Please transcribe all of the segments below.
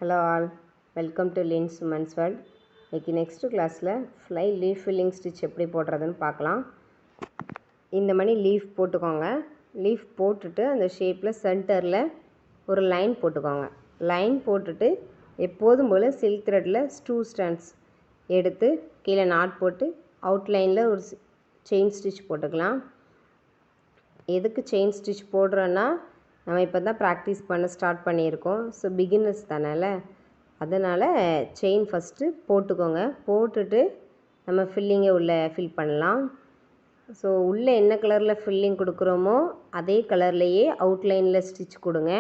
Hello all, welcome to Lynn's Women's World. இன்னைக்கு next கிளாஸில் fly leaf filling stitch எப்படி போடுறதுன்னு பார்க்கலாம். இந்த மாதிரி லீஃப் போட்டுக்கோங்க. லீஃப் போட்டுட்டு அந்த ஷேப்பில் சென்டரில் ஒரு லைன் போட்டுக்கோங்க. லைன் போட்டுட்டு எப்போதும் போல் சில்க் த்ரெட்டில் 2 ஸ்டாண்ட்ஸ் எடுத்து கீழே நாட் போட்டு அவுட்லைனில் ஒரு செயின் ஸ்டிச் போட்டுக்கலாம். எதுக்கு செயின் ஸ்டிச் போடுறோன்னா, நம்ம இப்போ தான் ப்ராக்டிஸ் பண்ண ஸ்டார்ட் பண்ணியிருக்கோம். ஸோ பிகினர்ஸ் தானேல, அதனால் செயின் ஃபஸ்ட்டு போட்டுக்கோங்க. போட்டுட்டு நம்ம ஃபில்லிங்கை உள்ளே ஃபில் பண்ணலாம். ஸோ உள்ளே என்ன கலரில் ஃபில்லிங் கொடுக்குறோமோ அதே கலர்லேயே அவுட்லைனில் ஸ்டிச் கொடுங்க.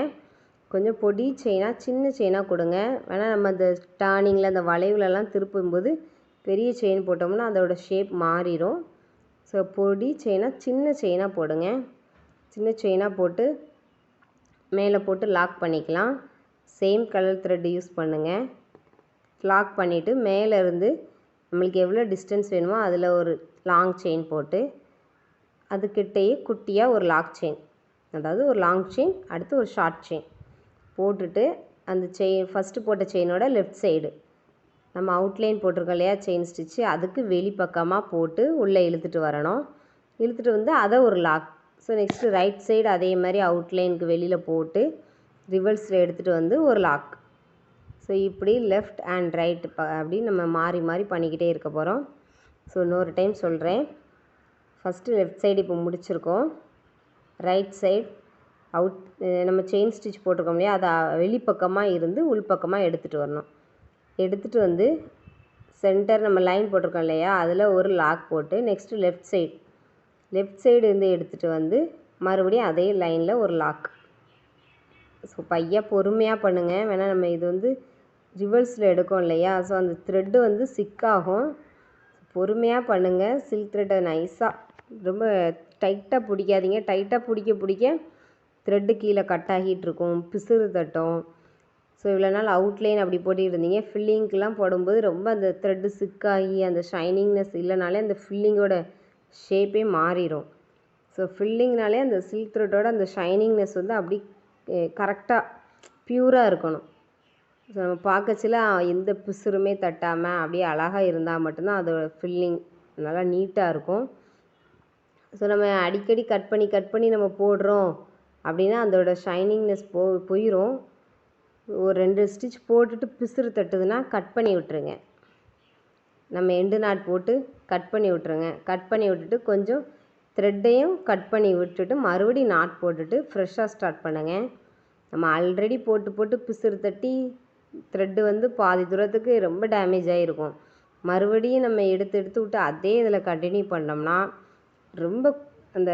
கொஞ்சம் பொடி செயினாக சின்ன செயினாக கொடுங்க. வேணால் நம்ம அந்த டர்னிங்கில் அந்த வளைவுலலாம் திருப்பும்போது பெரிய செயின் போட்டோம்னா அதோட ஷேப் மாறிடும். ஸோ பொடி செயினாக சின்ன செயினாக போடுங்க. சின்ன செயினாக போட்டு மேலே போட்டு லாக் பண்ணிக்கலாம். சேம் கலர் த்ரெட் யூஸ் பண்ணுங்கள். லாக் பண்ணிவிட்டு மேலே இருந்து நம்மளுக்கு எவ்வளோ டிஸ்டன்ஸ் வேணுமோ அதில் ஒரு லாங் செயின் போட்டு அதுக்கிட்டேயே குட்டியாக ஒரு லாக் செயின், அதாவது ஒரு லாங் செயின் அடுத்து ஒரு ஷார்ட் செயின் போட்டுட்டு அந்த செயின் ஃபஸ்ட்டு போட்ட செயினோட லெஃப்ட் சைடு நம்ம அவுட்லைன் போட்டிருக்கோம் இல்லையா செயின் ஸ்டிச்சு, அதுக்கு வெளிப்பக்கமாக போட்டு உள்ளே இழுத்துட்டு வரணும். இழுத்துட்டு வந்து அதை ஒரு lock. So next right side அதே மாதிரி அவுட்லைனுக்கு வெளியில் போட்டு ரிவர்ஸில் எடுத்துகிட்டு வந்து ஒரு லாக். ஸோ இப்படி லெஃப்ட் அண்ட் ரைட் அப்படி நம்ம மாறி மாறி பண்ணிக்கிட்டே இருக்க போகிறோம். ஸோ இன்னொரு டைம் சொல்கிறேன். ஃபஸ்ட்டு லெஃப்ட் சைடு இப்போ முடிச்சிருக்கோம். ரைட் சைடு அவுட் நம்ம செயின் ஸ்டிச் போட்டிருக்கோம் இல்லையா, அதை வெளிப்பக்கமாக இருந்து உள்பக்கமாக எடுத்துகிட்டு வரணும். எடுத்துகிட்டு வந்து சென்டர் நம்ம லைன் போட்டிருக்கோம் இல்லையா, அதில் ஒரு லாக் போட்டு நெக்ஸ்ட்டு லெஃப்ட் சைடு இருந்து எடுத்துகிட்டு வந்து மறுபடியும் அதே லைனில் ஒரு லாக். ஸோ பொறுமையாக பண்ணுங்கள். வேணால் நம்ம இது வந்து ரிவர்ஸில் எடுக்கோம் இல்லையா, ஸோ அந்த த்ரெட்டு வந்து சிக்காகும். பொறுமையாக பண்ணுங்கள். சில்க் த்ரெட்டை நைஸாக ரொம்ப டைட்டாக பிடிக்காதீங்க. டைட்டாக பிடிக்க த்ரெட்டு கீழே கட் ஆகிட்டு இருக்கும், பிசுறு தட்டும். ஸோ இவ்வளோ நாள் அவுட்லைன் அப்படி போட்டுட்டு இருந்தீங்க. ஃபில்லிங்க்கெலாம் போடும்போது ரொம்ப அந்த த்ரெட்டு சிக்காகி அந்த ஷைனிங்னஸ் இல்லைனாலே அந்த ஃபில்லிங்கோட ஷேப்பே மாறிடும். ஸோ ஃபில்லிங்னாலே அந்த சில்க் த்ரெட்டோட அந்த ஷைனிங்னஸ் வந்து அப்படி கரெக்டாக ப்யூராக இருக்கணும். ஸோ நம்ம பார்க்கச்சில எந்த பிசுறுமே தட்டாமல் அப்படியே அழகாக இருந்தால் மட்டும்தான் அதோட ஃபில்லிங் நல்லா நீட்டாக இருக்கும். ஸோ நம்ம அடிக்கடி கட் பண்ணி நம்ம போடுறோம் அப்படின்னா அதோட ஷைனிங்னஸ் போயிடும். ஒரு 2 ஸ்டிச் போட்டுட்டு பிசுறு தட்டுதுன்னா கட் பண்ணி விட்டுருங்க. நம்ம எண்டு நாட் போட்டு கட் பண்ணி விட்டுருங்க. கட் பண்ணி விட்டுட்டு கொஞ்சம் த்ரெட்டையும் கட் பண்ணி விட்டுட்டு மறுபடியும் நாட் போட்டுட்டு ஃப்ரெஷ்ஷாக ஸ்டார்ட் பண்ணுங்கள். நம்ம ஆல்ரெடி போட்டு பிசுறு தட்டி த்ரெட்டு வந்து பாதி தூரத்துக்கு ரொம்ப டேமேஜ் ஆகிருக்கும். மறுபடியும் நம்ம எடுத்து விட்டு அதே இதில் கண்டினியூ பண்ணோம்னா ரொம்ப அந்த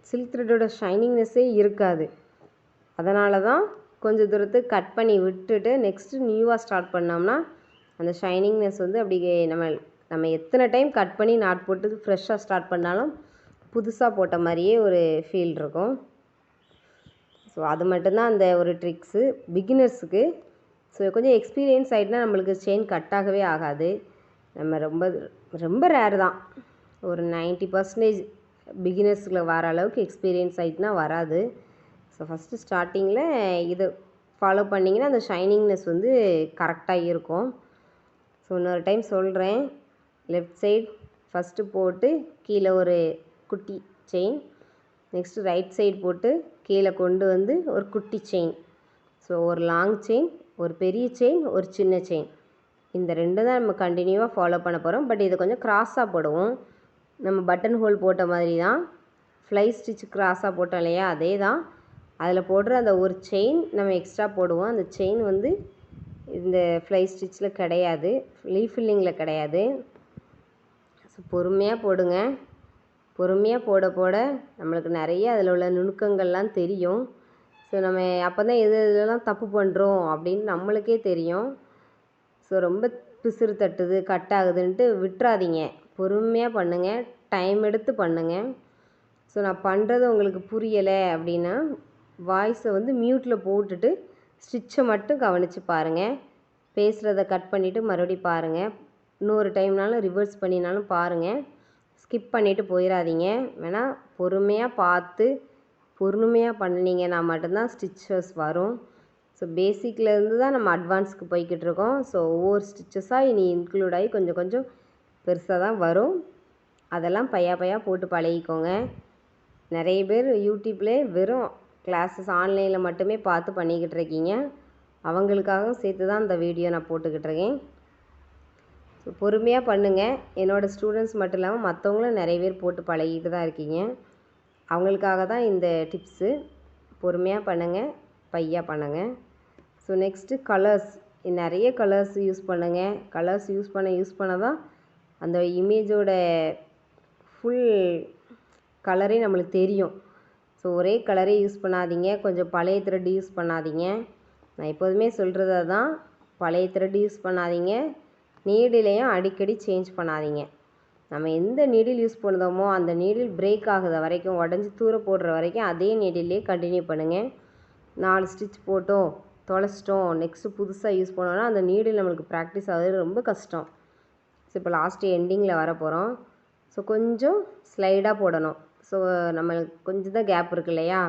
சில்க் த்ரெட்டோட ஷைனிங்னஸ்ஸே இருக்காது. அதனால தான் கொஞ்சம் தூரத்துக்கு கட் பண்ணி விட்டுட்டு நெக்ஸ்ட்டு நியூவாக ஸ்டார்ட் பண்ணோம்னா அந்த ஷைனிங்னஸ் வந்து அப்படி நம்ம எத்தனை டைம் கட் பண்ணி நாட் போட்டு ஃப்ரெஷ்ஷாக ஸ்டார்ட் பண்ணாலும் புதுசாக போட்ட மாதிரியே ஒரு ஃபீல் இருக்கும். ஸோ அது மட்டும்தான் அந்த ஒரு ட்ரிக்ஸு பிகினர்ஸுக்கு. ஸோ கொஞ்சம் எக்ஸ்பீரியன்ஸ் ஆகிட்டுனா நம்மளுக்கு செயின் கட் ஆகவே ஆகாது. நம்ம ரொம்ப ரேர் தான், ஒரு 90% பிகினர்ஸுக்குள்ள வர அளவுக்கு எக்ஸ்பீரியன்ஸ் ஆகிட்டுனா வராது. ஸோ ஃபஸ்ட்டு ஸ்டார்டிங்கில் இது ஃபாலோ பண்ணிங்கன்னா அந்த ஷைனிங்னஸ் வந்து கரெக்டாக இருக்கும். ஸோ இன்னொரு டைம் சொல்கிறேன். லெஃப்ட் சைடு ஃபஸ்ட்டு போட்டு கீழே ஒரு குட்டி செயின், நெக்ஸ்ட்டு ரைட் சைடு போட்டு கீழே கொண்டு வந்து ஒரு குட்டி செயின். ஸோ ஒரு லாங் செயின், ஒரு பெரிய செயின், ஒரு சின்ன செயின், இந்த 2 தான் நம்ம கண்டினியூவாக ஃபாலோ பண்ண போகிறோம். பட் இதை கொஞ்சம் க்ராஸாக போடுவோம். நம்ம பட்டன் ஹோல் போட்ட மாதிரி தான் ஃப்ளை ஸ்டிச் க்ராஸாக போட்டோம் இல்லையா, அதே தான். அதில் போடுற அந்த ஒரு செயின் நம்ம எக்ஸ்ட்ரா போடுவோம். அந்த செயின் வந்து இந்த ஃப்ளை ஸ்டிச்சில் கிடையாது, லீஃப் ஃபில்லிங்கில் கிடையாது. ஸோ பொறுமையாக போடுங்க. பொறுமையாக போட நம்மளுக்கு நிறைய அதில் உள்ள நுணுக்கங்கள்லாம் தெரியும். ஸோ நம்ம அப்போ தான் எதெல்லாம் தப்பு பண்ணுறோம் அப்படின்னு நம்மளுக்கே தெரியும். ஸோ ரொம்ப பிசுறு தட்டுது கட் ஆகுதுன்ட்டு விட்டுறாதீங்க. பொறுமையாக பண்ணுங்கள், டைம் எடுத்து பண்ணுங்கள். ஸோ நான் பண்ணுறது உங்களுக்கு புரியலை அப்படின்னா வாய்ஸை வந்து மியூட்டில் போட்டுட்டு ஸ்டிச்சை மட்டும் கவனித்து பாருங்கள். பேசுகிறத கட் பண்ணிவிட்டு மறுபடியும் பாருங்கள். இன்னொரு டைம்னாலும் ரிவர்ஸ் பண்ணினாலும் பாருங்கள். ஸ்கிப் பண்ணிவிட்டு போயிடாதீங்க. வேணால் பொறுமையாக பார்த்து பொறுமையாக பண்ணினீங்கன்னா மட்டும்தான் ஸ்டிச்சஸ் வரும். ஸோ பேசிக்லேருந்து தான் நம்ம அட்வான்ஸ்க்கு போய்கிட்டு இருக்கோம். ஸோ ஒவ்வொரு ஸ்டிச்சஸாக இனி இன்க்ளூட் ஆகி கொஞ்சம் கொஞ்சம் பெருசாக தான் வரும். அதெல்லாம் பையா போட்டு பழகிக்கோங்க. நிறைய பேர் யூடியூப்லேயே வெறும் கிளாஸஸ் ஆன்லைனில் மட்டுமே பார்த்து பண்ணிக்கிட்டு இருக்கீங்க. அவங்களுக்காகவும் சேர்த்து தான் இந்த வீடியோ நான் போட்டுக்கிட்டு இருக்கேன். ஸோ பொறுமையாக பண்ணுங்கள். என்னோடய ஸ்டூடெண்ட்ஸ் மட்டும் இல்லாமல் மற்றவங்களும் நிறைய பேர் போட்டு பழகிட்டு தான் இருக்கீங்க. அவங்களுக்காக தான் இந்த டிப்ஸு. பொறுமையாக பண்ணுங்கள், பையா பண்ணுங்கள். So next colours. நிறைய கலர்ஸ் யூஸ் பண்ணுங்கள். கலர்ஸ் யூஸ் பண்ண தான் அந்த இமேஜோட ஃபுல் கலரே நம்மளுக்கு தெரியும். ஸோ ஒரே கலரே யூஸ் பண்ணாதீங்க. கொஞ்சம் பழைய த்ரெட் யூஸ் பண்ணாதீங்க. நான் எப்போதுமே சொல்கிறது தான், பழைய த்ரெட் யூஸ் பண்ணாதீங்க. நீடிலையும் அடிக்கடி சேஞ்ச் பண்ணாதீங்க. நம்ம எந்த நீடில் யூஸ் பண்ணுறோமோ அந்த நீடில் பிரேக் ஆகுத வரைக்கும், உடஞ்சி தூர போடுற வரைக்கும் அதே நீடிலே கண்டினியூ பண்ணுங்கள். 4 ஸ்டிச் போட்டோம், தொலைச்சிட்டோம், நெக்ஸ்ட்டு புதுசாக யூஸ் பண்ணோன்னா அந்த நீடில் நம்மளுக்கு ப்ராக்டிஸ் ஆகுது, ரொம்ப கஷ்டம். ஸோ இப்போ லாஸ்ட்டு எண்டிங்கில் வர போகிறோம். ஸோ கொஞ்சம் ஸ்லைடாக போடணும். ஸோ நம்மளுக்கு கொஞ்சம் தான் கேப் இருக்கு இல்லையா?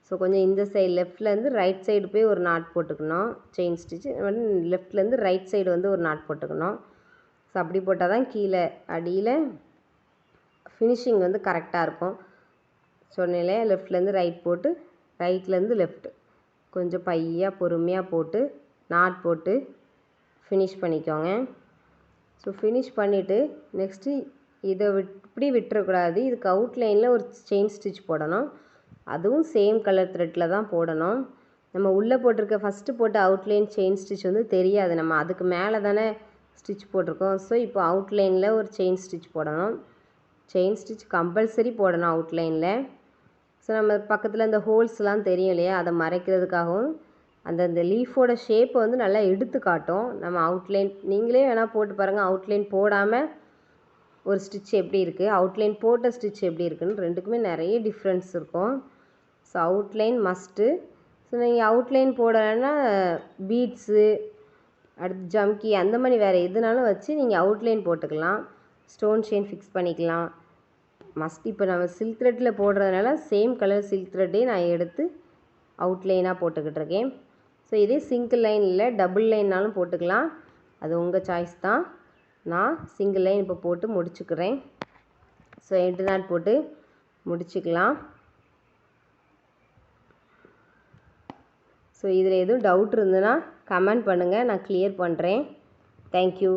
ஸோ கொஞ்சம் இந்த சைடு லெஃப்ட்லேருந்து ரைட் சைடு போய் ஒரு நாட் போட்டுக்கணும். செயின் ஸ்டிச்சு வந்து லெஃப்ட்லேருந்து ரைட் சைடு வந்து ஒரு நாட் போட்டுக்கணும். ஸோ அப்படி போட்டால் தான் கீழே அடியில் ஃபினிஷிங் வந்து கரெக்டாக இருக்கும். சொன்னேன்ல, லெஃப்ட்லேருந்து ரைட் போட்டு ரைட்லேருந்து லெஃப்ட் கொஞ்சம் பையாக பொறுமையாக போட்டு நாட் போட்டு ஃபினிஷ் பண்ணிக்கோங்க. ஸோ ஃபினிஷ் பண்ணிவிட்டு நெக்ஸ்ட்டு இதை இப்படி விட்டுறக்கூடாது. இதுக்கு அவுட்லைனில் ஒரு செயின் ஸ்டிச் போடணும். அதுவும் சேம் கலர் த்ரெட்டில் தான் போடணும். நம்ம உள்ளே போட்டிருக்க ஃபஸ்ட்டு போட்ட அவுட்லைன் செயின் ஸ்டிச் வந்து தெரியாது. நம்ம அதுக்கு மேலே தானே ஸ்டிச் போட்டிருக்கோம். ஸோ இப்போ அவுட்லைனில் ஒரு செயின் ஸ்டிச் போடணும். செயின் ஸ்டிச் கம்பல்சரி போடணும் அவுட்லைனில். ஸோ நம்ம பக்கத்தில் இந்த ஹோல்ஸ்லாம் தெரியும் இல்லையா, அதை மறைக்கிறதுக்காகவும் அந்த லீஃபோட ஷேப்பை வந்து நல்லா எடுத்து காட்டும். நம்ம அவுட்லைன் நீங்களே வேணால் போட்டு பாருங்கள். அவுட்லைன் போடாமல் ஒரு ஸ்டிச் எப்படி இருக்குது, அவுட்லைன் போட்ட ஸ்டிச் எப்படி இருக்குதுன்னு ரெண்டுக்குமே நிறைய டிஃப்ரென்ஸ் இருக்கும். So outline must. ஸோ நீங்கள் அவுட்லைன் போடலைன்னா பீட்ஸு, அடுத்து ஜம்கி அந்த மாதிரி வேறு எதுனாலும் வச்சு நீங்கள் அவுட்லைன் போட்டுக்கலாம். ஸ்டோன் செயின் ஃபிக்ஸ் பண்ணிக்கலாம். மஸ்ட் இப்போ நம்ம சில்க் த்ரெட்டில் போடுறதுனால சேம் கலர் சில்க் த்ரெட்டே நான் எடுத்து அவுட்லைனாக போட்டுக்கிட்டு இருக்கேன். ஸோ இதே சிங்கிள் லைன் இல்லை, டபுள் லைன்னாலும் போட்டுக்கலாம். அது உங்கள் சாய்ஸ் தான். நான் சிங்கிள் லைன் இப்போ போட்டு முடிச்சுக்கிறேன். ஸோ எண்டு நாட் போட்டு முடிச்சுக்கலாம். ஸோ இதில் எதுவும் டவுட் இருந்ததுன்னா கமெண்ட் பண்ணுங்கள், நான் கிளியர் பண்ணுறேன். தேங்க்யூ.